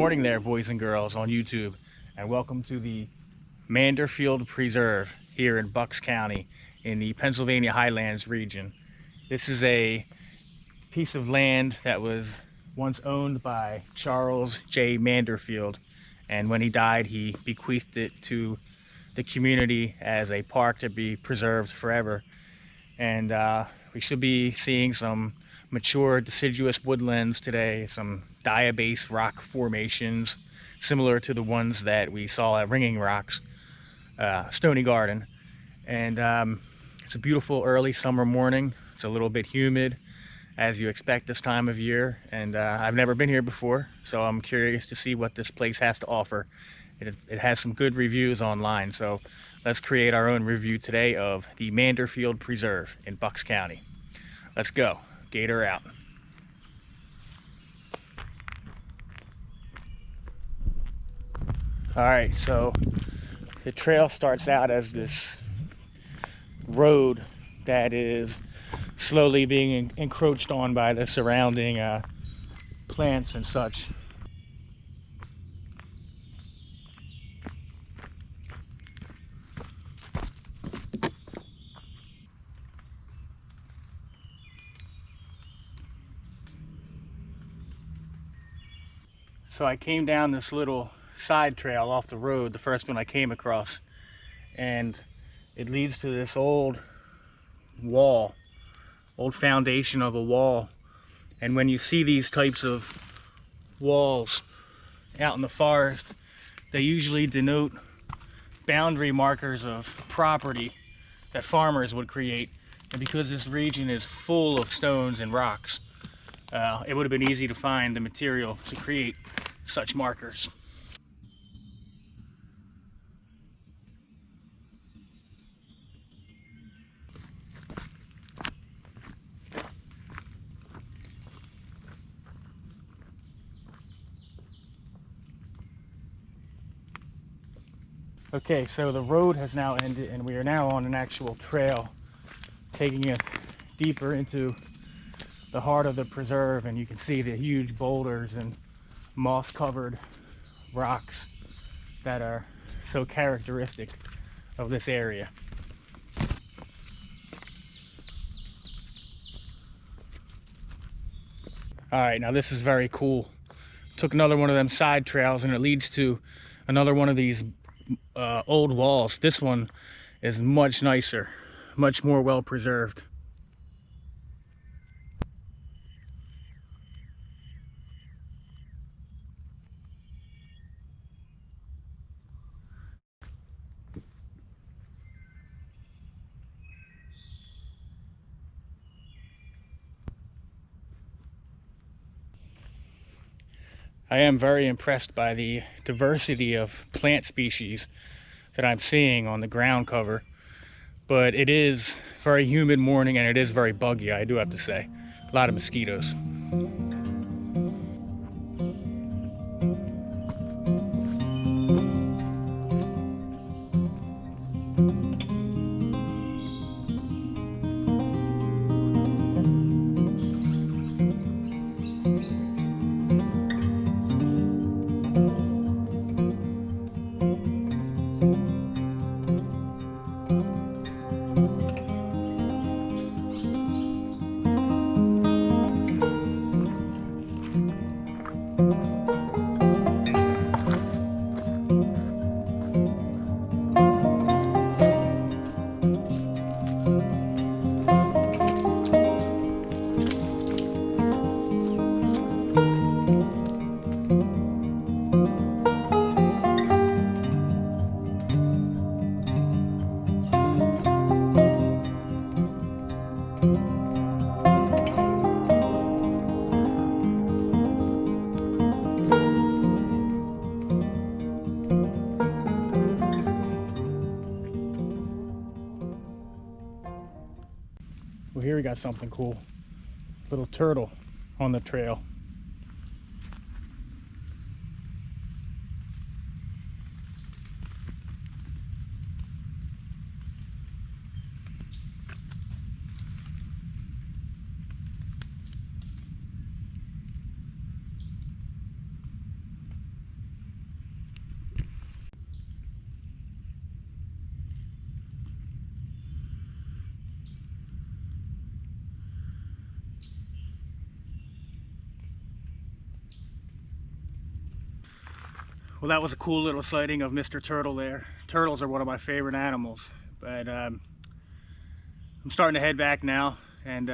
morning there, boys and girls on YouTube, and welcome to the Manderfield Preserve here in Bucks County in the Pennsylvania Highlands region. This is a piece of land that was once owned by Charles J. Manderfield, and when he died he bequeathed it to the community as a park to be preserved forever. And we should be seeing some mature deciduous woodlands today, some diabase rock formations similar to the ones that we saw at Ringing Rocks, Stony Garden. And it's a beautiful early summer morning. It's a little bit humid, as you expect this time of year, and I've never been here before, so I'm curious to see what this place has to offer. It has some good reviews online, so let's create our own review today of the Manderfield Preserve in Bucks County. Let's go. Gator out. All right, so the trail starts out as this road that is slowly being encroached on by the surrounding plants and such. So I came down this little side trail off the road, the first one I came across, and it leads to this old wall, old foundation of a wall. And when you see these types of walls out in the forest, they usually denote boundary markers of property that farmers would create. And because this region is full of stones and rocks, it would have been easy to find the material to create such markers. Okay, so the road has now ended and we are now on an actual trail taking us deeper into the heart of the preserve, and you can see the huge boulders and moss-covered rocks that are so characteristic of this area. All right, now this is very cool. Took another one of them side trails and it leads to another one of these old walls. This one is much nicer, much more well preserved. I am very impressed by the diversity of plant species that I'm seeing on the ground cover, but it is very humid morning and it is very buggy, I do have to say. A lot of mosquitoes. Well, here we got something cool. Little turtle on the trail. Well, that was a cool little sighting of Mr. Turtle there. Turtles are one of my favorite animals, but I'm starting to head back now, and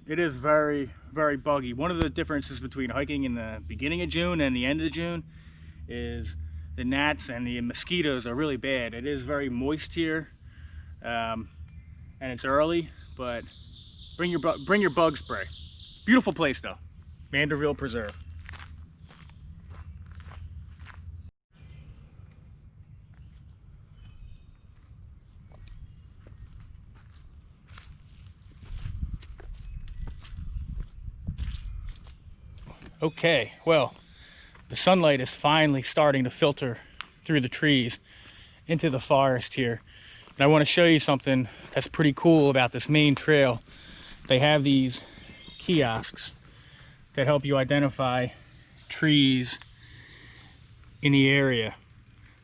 it is very, very buggy. One of the differences between hiking in the beginning of June and the end of June is the gnats and the mosquitoes are really bad. It is very moist here, and it's early, but bring your bug spray. Beautiful place though, Manderfield Preserve. Okay, well, the sunlight is finally starting to filter through the trees into the forest here. And I want to show you something that's pretty cool about this main trail. They have these kiosks that help you identify trees in the area.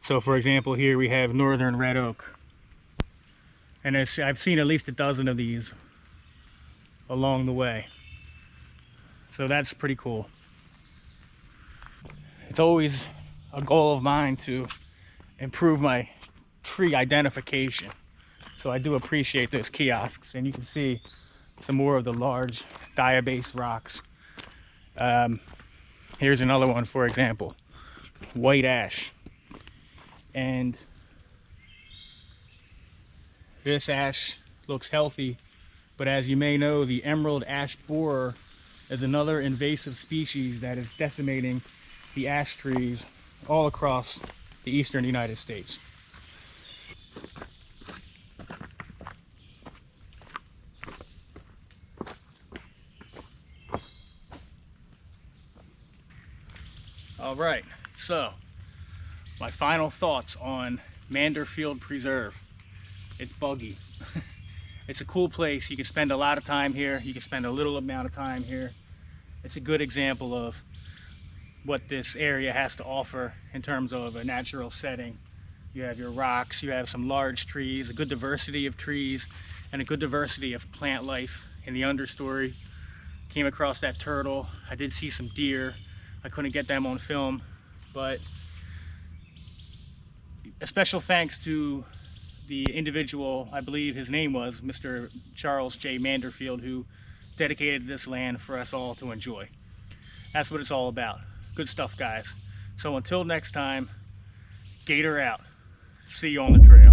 So for example, here we have northern red oak. And I've seen at least a dozen of these along the way. So that's pretty cool. It's always a goal of mine to improve my tree identification. So I do appreciate those kiosks, and you can see some more of the large diabase rocks. Here's another one, for example, white ash. And this ash looks healthy, but as you may know, the emerald ash borer is another invasive species that is decimating the ash trees all across the eastern United States. All right, so my final thoughts on Manderfield Preserve. It's buggy. It's a cool place. You can spend a lot of time here. You can spend a little amount of time here. It's a good example of what this area has to offer in terms of a natural setting. You have your rocks, you have some large trees, a good diversity of trees, and a good diversity of plant life in the understory. Came across that turtle. I did see some deer. I couldn't get them on film, but a special thanks to the individual, I believe his name was Mr. Charles J. Manderfield, who dedicated this land for us all to enjoy. That's what it's all about. Good stuff, guys. So until next time, Gator out. See you on the trail.